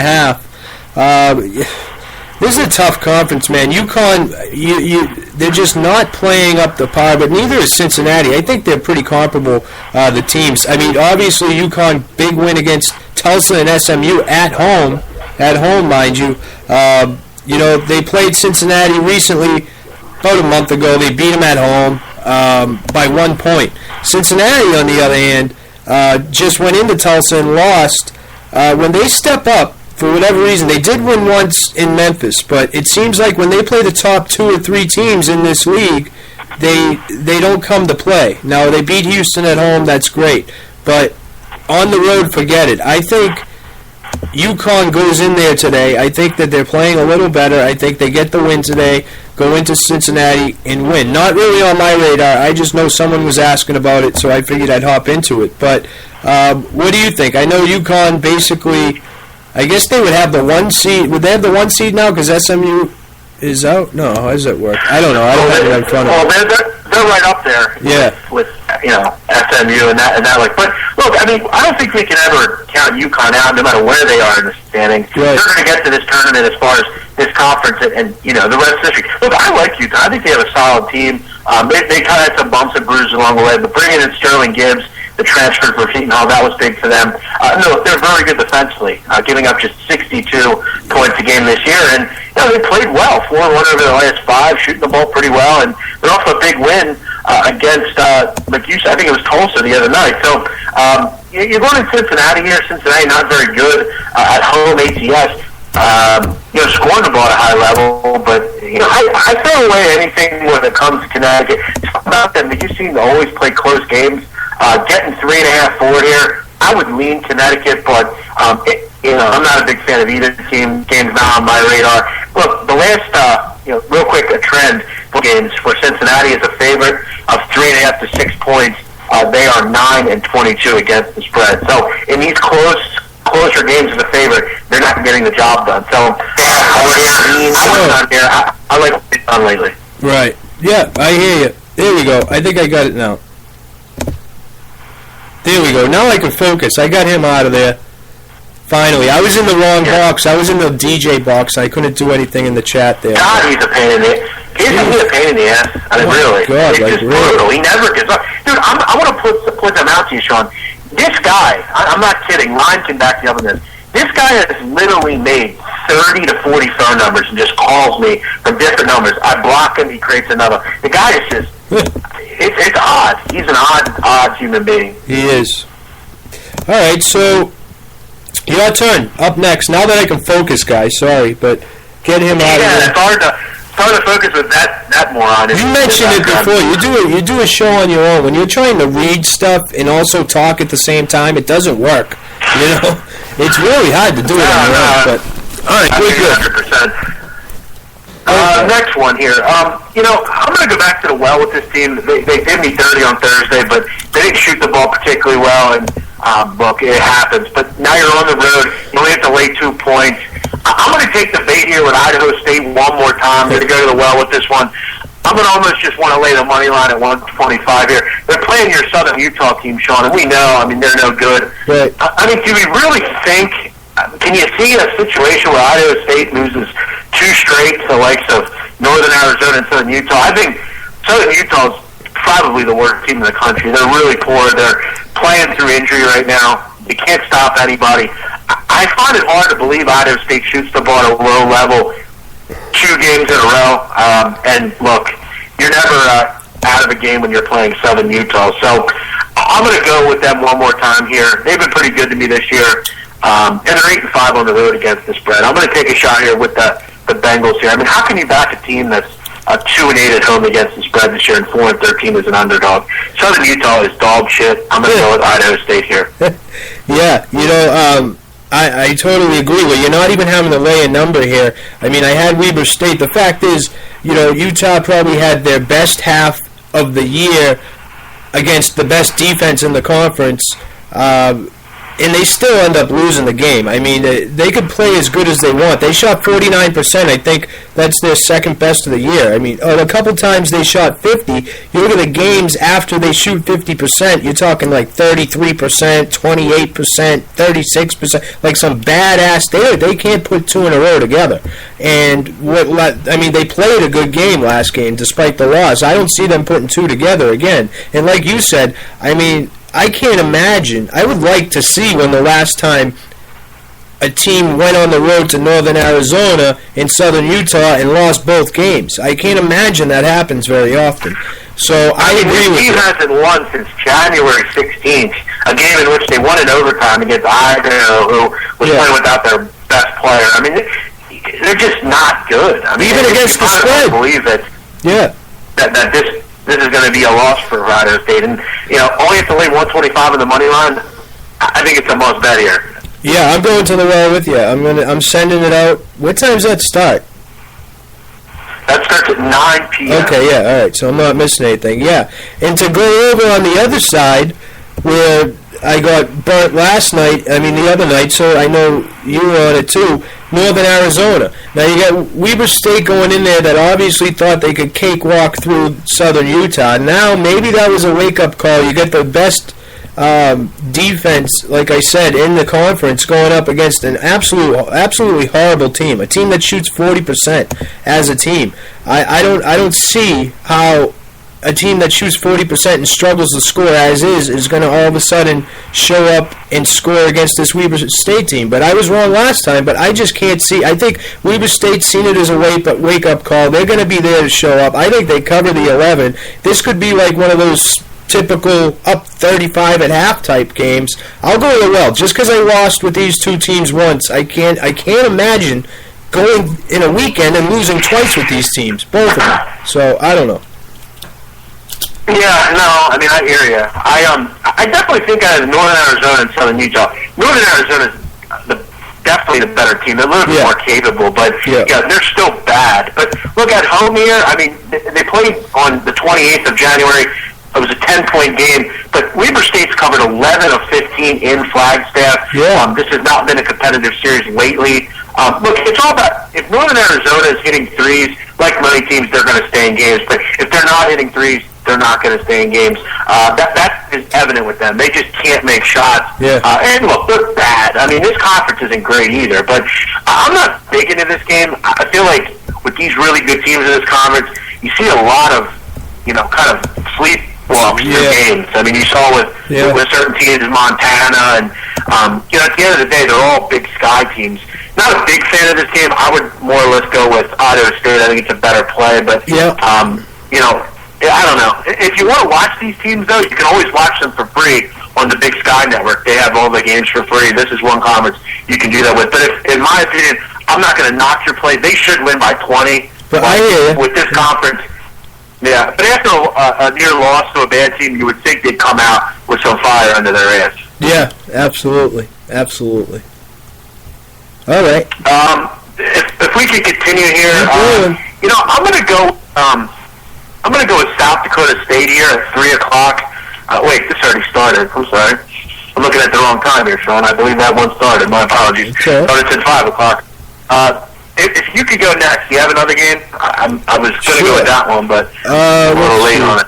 3.5. This is a tough conference, man. UConn, they're just not playing up the par, but neither is Cincinnati. I think they're pretty comparable, the teams. I mean, obviously, UConn, big win against Tulsa and SMU at home, mind you. They played Cincinnati recently, about a month ago. They beat them at home by 1 point. Cincinnati, on the other hand, just went into Tulsa and lost. When they step up, for whatever reason, they did win once in Memphis, but it seems like when they play the top 2 or 3 teams in this league, they don't come to play. Now, they beat Houston at home, that's great, but on the road, forget it. I think UConn goes in there today. I think that they're playing a little better. I think they get the win today, go into Cincinnati, and win. Not really on my radar. I just know someone was asking about it, so I figured I'd hop into it. But what do you think? I know UConn basically... I guess they would have the 1 seed. Would they have the 1 seed now because SMU is out? No, how does that work? I don't know. I don't have it in front of me. Well, they're right up there. Yeah. With SMU and that like. But look, I mean, I don't think we can ever count UConn out, no matter where they are in the standings. Right. They're going to get to this tournament as far as this conference and the rest of the history. Look, I like UConn. I think they have a solid team. They kind of had some bumps and bruises along the way, but bringing in Sterling Gibbs, the transfer for Seton Hall, that was big for them. No, they're very good defensively, giving up just 62 points a game this year. And, they played well, 4-1 over the last 5, shooting the ball pretty well. And they're also a big win against, like you said, I think it was Tulsa the other night. So you're going to Cincinnati here. Cincinnati not very good at home, ATS. Scoring the ball at a high level, but, I throw away anything when it comes to Connecticut. Talk about them. You seem to always play close games. Getting 3.5 forward here, I would lean Connecticut, but I'm not a big fan of either team. Game's not on my radar. Look, the last, real quick, a trend for games for Cincinnati is a favorite of 3.5 to 6 points. They are 9-22 against the spread. So in these closer games as a favorite, they're not getting the job done. So I like what they've done lately. Right. Yeah, I hear you. There we go. I think I got it now. There we go. Now I can focus. I got him out of there. Finally. I was in the wrong box. I was in the DJ box. I couldn't do anything in the chat there. God, he's a pain in the ass. He's a pain in the ass. I mean, really. God, it's just brutal. He never gives up. Dude, I want to point them out to you, Sean. This guy, I'm not kidding. Ryan can back me up on this. This guy has literally made 30 to 40 phone numbers and just calls me from different numbers. I block him. He creates another. The guy is just... It's odd. He's an odd human being. He is. All right, so your turn. Up next. Now that I can focus, guys. Sorry, but get him out of there. It's hard to focus with that moron. You mentioned it before. You do a show on your own. When you're trying to read stuff and also talk at the same time, it doesn't work. It's really hard to do it on your own. But all right, good. 100%. Next one here. I'm going to go back to the well with this team. They did me dirty on Thursday, but they didn't shoot the ball particularly well. And look, it happens. But now you're on the road. You only have to lay 2 points. I'm going to take the bait here with Idaho State one more time. They're going to go to the well with this one. I'm going to almost just want to lay the money line at 125 here. They're playing your Southern Utah team, Sean, and we know. I mean, they're no good. Right. I mean, do we really think? Can you see a situation where Idaho State loses 2 straight to the likes of Northern Arizona and Southern Utah? I think Southern Utah is probably the worst team in the country. They're really poor. They're playing through injury right now. You can't stop anybody. I find it hard to believe Idaho State shoots the ball at a low level 2 games in a row. And look, you're never out of a game when you're playing Southern Utah. So I'm going to go with them one more time here. They've been pretty good to me this year. And they're 8-5 on the road against the spread. I'm going to take a shot here with the Bengals here. I mean, how can you back a team that's 2-8 at home against the spread this year and 4-13 as an underdog? Southern Utah is dog shit. I'm going to go with Idaho State here. Yeah, I totally agree. Well, you're not even having to lay a number here. I mean, I had Weber State. The fact is, Utah probably had their best half of the year against the best defense in the conference. and they still end up losing the game. I mean, they could play as good as they want. They shot 49%. I think that's their second best of the year. I mean, a couple times they shot 50. You look at the games after they shoot 50%, you're talking like 33%, 28%, 36%, like some badass. They can't put two in a row together. And they played a good game last game despite the loss. I don't see them putting two together again. And like you said, I mean, I can't imagine. I would like to see when the last time a team went on the road to northern Arizona and southern Utah and lost both games. I can't imagine that happens very often. So I agree with you. The team hasn't won since January 16th, a game in which they won in overtime against Idaho, who was playing without their best player. I mean, they're just not good. I mean, even against the spread. I believe that this is going to be a loss for Idaho State. And, only if to lay 125 in the money line, I think it's a must bet here. Yeah, I'm going to the well with you. I'm sending it out. What time does that start? That starts at 9 p.m. Okay, yeah, all right. So I'm not missing anything. Yeah. And to go over on the other side, where I got burnt last night, the other night, so I know you were on it too, Northern Arizona. Now you got Weber State going in there that obviously thought they could cakewalk through southern Utah. Now maybe that was a wake-up call. You get the best defense, like I said, in the conference going up against an absolutely horrible team, a team that shoots 40% as a team. I don't see how a team that shoots 40% and struggles to score as is going to all of a sudden show up and score against this Weber State team. But I was wrong last time, but I just can't see. I think Weber State's seen it as a wake-up call. They're going to be there to show up. I think they cover the 11. This could be like one of those typical up 35 at half type games. I'll go with the well. Just because I lost with these two teams once, I can't imagine going in a weekend and losing twice with these teams, both of them. So I don't know. Yeah, no, I hear you. I definitely think out of Northern Arizona and Southern Utah, Northern Arizona is definitely the better team. They're a little bit more capable, but they're still bad. But look at home here. They played on the 28th of January. It was a 10-point game, but Weber State's covered 11 of 15 in Flagstaff. Yeah. This has not been a competitive series lately. Look, it's all about, if Northern Arizona is hitting threes, like many teams, they're going to stay in games. But if they're not hitting threes, they're not going to stay in games. That is evident with them. They just can't make shots. Yeah. And look, they're bad. This conference isn't great either. But I'm not big into this game. I feel like with these really good teams in this conference, you see a lot of, kind of sleepwalks in games. You saw with certain teams in Montana, and at the end of the day, they're all Big Sky teams. Not a big fan of this game. I would more or less go with Idaho State. I think it's a better play, but I don't know. If you want to watch these teams, though, you can always watch them for free on the Big Sky Network. They have all the games for free. This is one conference you can do that with. But in my opinion, I'm not going to knock your play. They should win by 20. But I hear you. With this conference. Yeah, but after a near loss to a bad team, you would think they'd come out with some fire under their ass. Yeah, absolutely. Absolutely. All right. If we could continue here, I'm going to go. I'm going to go with South Dakota State here at 3 o'clock. Wait, this already started. I'm sorry. I'm looking at the wrong time here, Sean. I believe that one started. My apologies. Okay. But it's at 5 o'clock. If you could go next, do you have another game? I was going to go with that one, but I'm a little late on it.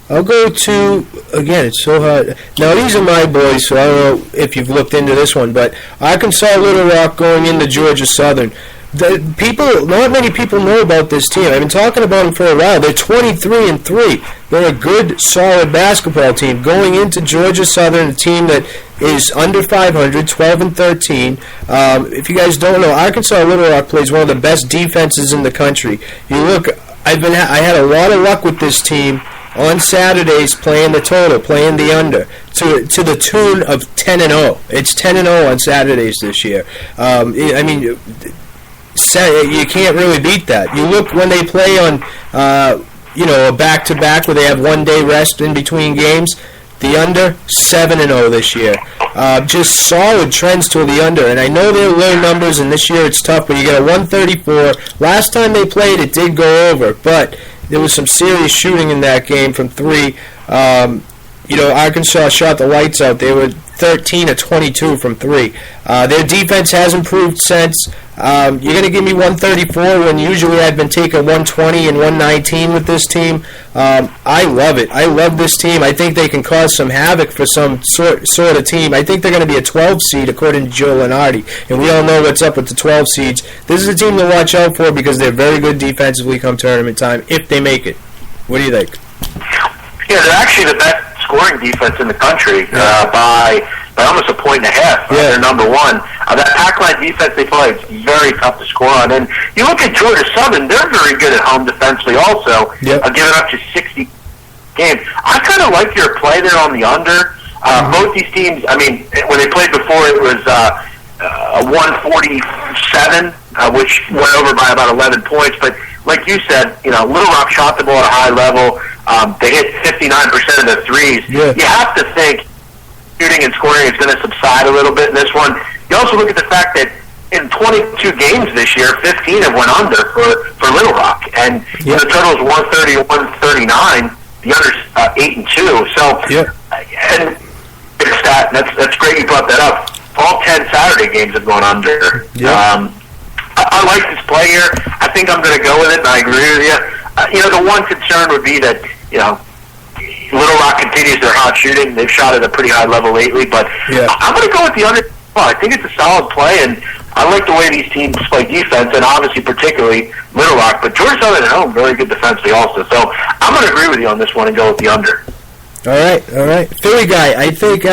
I'll go to, again, it's so hard. Now, these are my boys, so I don't know if you've looked into this one, but Arkansas Little Rock going into Georgia Southern. Not many people know about this team. I've been talking about them for a while. They're 23-3. They're a good, solid basketball team going into Georgia Southern, a team that is under 500, 12-13. If you guys don't know, Arkansas Little Rock plays one of the best defenses in the country. You look, I had a lot of luck with this team on Saturdays playing the total, playing the under, to the tune of 10-0. It's 10-0 on Saturdays this year. You can't really beat that. You look when they play on, a back-to-back where they have 1 day rest in between games. The under 7-0 this year. Just solid trends to the under, and I know they're low numbers, and this year it's tough. But you get a 134. Last time they played, it did go over, but there was some serious shooting in that game from three. Arkansas shot the lights out. They were 13 or 22 from three. Their defense has improved since. You're going to give me 134 when usually I've been taking 120 and 119 with this team. I love it. I love this team. I think they can cause some havoc for some sort of team. I think they're going to be a 12 seed according to Joe Lunardi, and we all know what's up with the 12 seeds. This is a team to watch out for because they're very good defensively come tournament time if they make it. What do you think? Yeah, they're actually the best scoring defense in the country by almost a point and a half. They're number one. That pack line defense they play is very tough to score on. And you look at Georgia Southern, they're very good at home defensively also, giving up to 60 games. I kind of like your play there on the under. Both these teams, I mean, when they played before, it was 147, which went over by about 11 points. But like you said, Little Rock shot the ball at a high level. They hit 59% of the threes. Yeah. You have to think shooting and scoring is going to subside a little bit in this one. You also look at the fact that in 22 games this year, 15 have went under for Little Rock. And the total is 130, 139. The under's 8 and 2. So, and that's great you brought that up. All 10 Saturday games have gone under. I like this play here. I think I'm going to go with it, and I agree with you. The one concern would be that, Little Rock continues their hot shooting. They've shot at a pretty high level lately, but I'm going to go with the under. Well, I think it's a solid play, and I like the way these teams play defense, and obviously particularly Little Rock. But Georgia Southern at home, very good defensively also. So I'm going to agree with you on this one and go with the under. All right. Philly guy, I think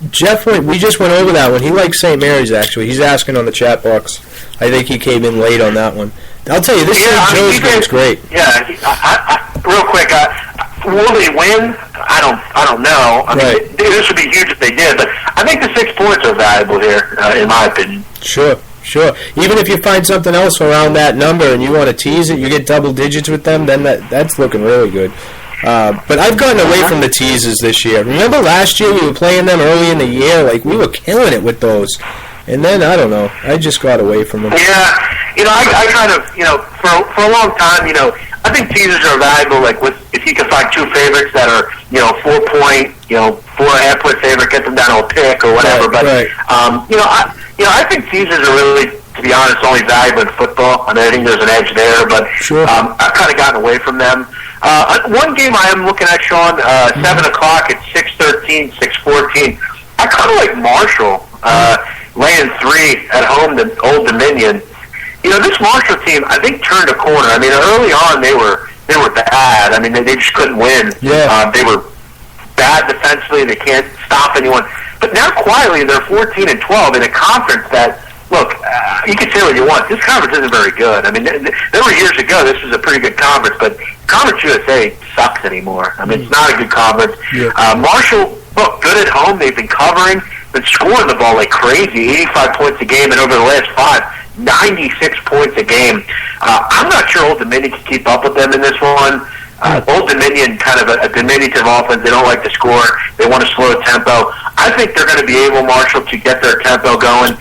Jeff we just went over that one. He likes St. Mary's, actually. He's asking on the chat box. I think he came in late on that one. I'll tell you, this Joe's game is great. Yeah, real quick, will they win? I don't know. I mean, this would be huge if they did, but I think the 6 points are valuable here, in my opinion. Sure. Even if you find something else around that number and you want to tease it, you get double digits with them, then that's looking really good. But I've gotten away from the teases this year. Remember last year we were playing them early in the year? Like, we were killing it with those. And then, I don't know, I just got away from them. Yeah, I kind of, for a long time, I think teasers are valuable, like if you can find two favorites that are, 4-point, 4.5-point favorite, get them down to a pick or whatever. I think teasers are really, to be honest, only valuable in football. I mean, I think there's an edge there, but I've kind of gotten away from them. One game I am looking at, Sean, 7 o'clock at 6:13, 6:14. I kind of like Marshall laying 3 at home to Old Dominion. This Marshall team, I think, turned a corner. I mean, early on they were bad. I mean, they just couldn't win. They were bad defensively. They can't stop anyone. But now quietly they're 14 and 12 in a conference that, look, you can say what you want. This conference isn't very good. I mean, there were years ago this was a pretty good conference, but Conference USA sucks anymore. I mean, it's not a good conference. Marshall, look, good at home. They've been covering, been scoring the ball like crazy, 85 points a game, and over the last 5, 96 points a game. I'm not sure Old Dominion can keep up with them in this one. Old Dominion, kind of a diminutive offense. They don't like to score. They want a slow tempo. I think they're going to be able, Marshall, to get their tempo going.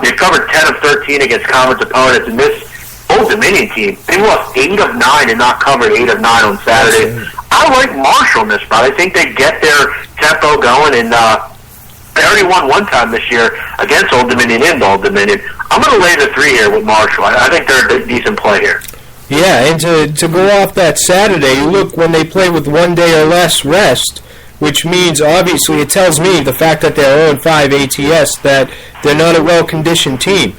They've covered 10 of 13 against conference opponents, and this Old Dominion team, they lost 8 of 9 and not covered 8 of 9 on Saturday. I like Marshall in this spot. I think they get their tempo going, and they already won one time this year against Old Dominion in Old Dominion. I'm going to lay the 3 here with Marshall. I think they're a decent play here. Yeah, and to go off that Saturday, look, when they play with 1 day or less rest, which means, obviously, it tells me the fact that they're 0-5 ATS, that they're not a well-conditioned team.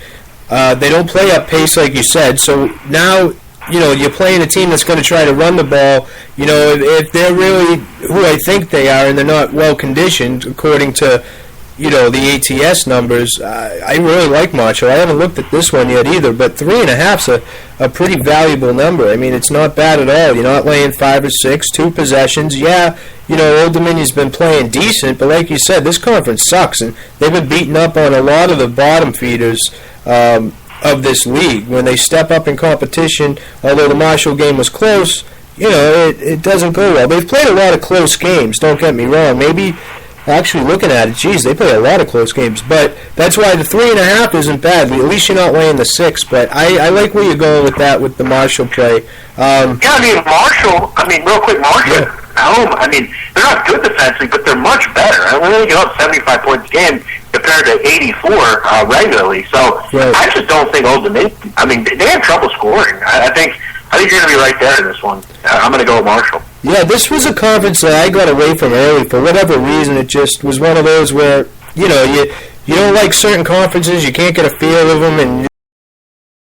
They don't play up pace, like you said, so now, you're playing a team that's going to try to run the ball. If they're really who I think they are and they're not well-conditioned, according to, the ATS numbers, I really like Marshall. I haven't looked at this one yet either, but 3.5's a pretty valuable number. I mean, it's not bad at all. You're not laying 5 or 6, 2 possessions. Yeah, Old Dominion's been playing decent, but like you said, this conference sucks, and they've been beating up on a lot of the bottom feeders of this league. When they step up in competition, although the Marshall game was close, it doesn't go well. They've played a lot of close games, don't get me wrong. Maybe, actually looking at it, they play a lot of close games, but that's why the 3.5 isn't bad. At least you're not laying the 6, but I like where you're going with that with the Marshall play. Marshall, real quick, Marshall, home, I mean, they're not good defensively, but they're much better. I mean, they give up 75 points a game compared to 84 regularly. So right. I just don't think Old Dominion. I mean, they have trouble scoring. I think you're going to be right there in this one. I'm going to go with Marshall. Yeah, this was a conference that I got away from early for whatever reason. It just was one of those where, you know, you don't like certain conferences, you can't get a feel of them, and